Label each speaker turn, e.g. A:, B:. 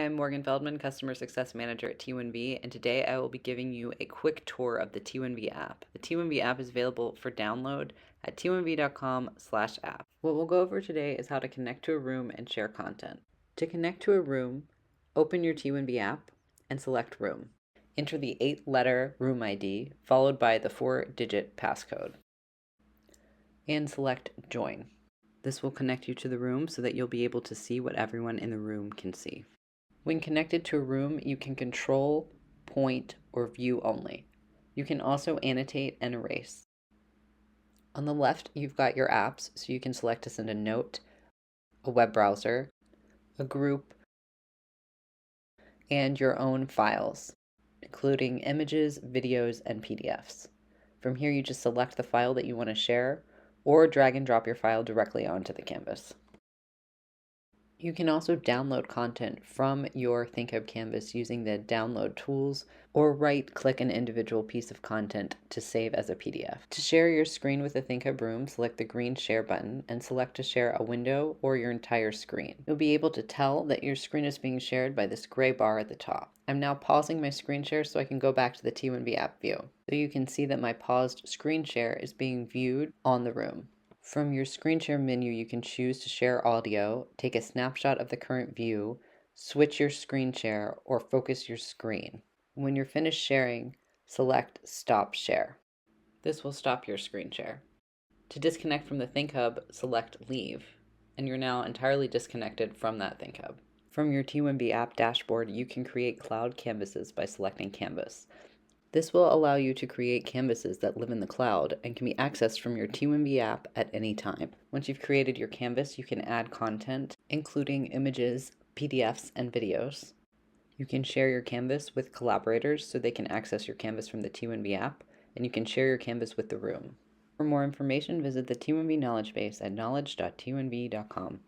A: I'm Morgan Feldman, Customer Success Manager at T1V, and today I will be giving you a quick tour of the T1V app. The T1V app is available for download at t1v.com/app. What we'll go over today is how to connect to a room and share content. To connect to a room, open your T1V app and select Room. Enter the 8-letter room ID followed by the 4-digit passcode, and select Join. This will connect you to the room so that you'll be able to see what everyone in the room can see. When connected to a room, you can control, point, or view only. You can also annotate and erase. On the left, you've got your apps, so you can select to send a note, a web browser, a group, and your own files, including images, videos, and PDFs. From here, you just select the file that you want to share, or drag and drop your file directly onto the canvas. You can also download content from your ThinkHub canvas using the download tools, or right-click an individual piece of content to save as a PDF. To share your screen with a ThinkHub room, select the green Share button and select to share a window or your entire screen. You'll be able to tell that your screen is being shared by this gray bar at the top. I'm now pausing my screen share so I can go back to the T1V app view. So you can see that my paused screen share is being viewed on the room. From your screen share menu, you can choose to share audio, take a snapshot of the current view, switch your screen share, or focus your screen. When you're finished sharing, select Stop Share. This will stop your screen share. To disconnect from the ThinkHub, select Leave, and you're now entirely disconnected from that ThinkHub. From your T1V app dashboard, you can create cloud canvases by selecting Canvas. This will allow you to create canvases that live in the cloud and can be accessed from your T1V app at any time. Once you've created your canvas, you can add content, including images, PDFs, and videos. You can share your canvas with collaborators so they can access your canvas from the T1V app, and you can share your canvas with the room. For more information, visit the T1V knowledge base at knowledge.t1v.com.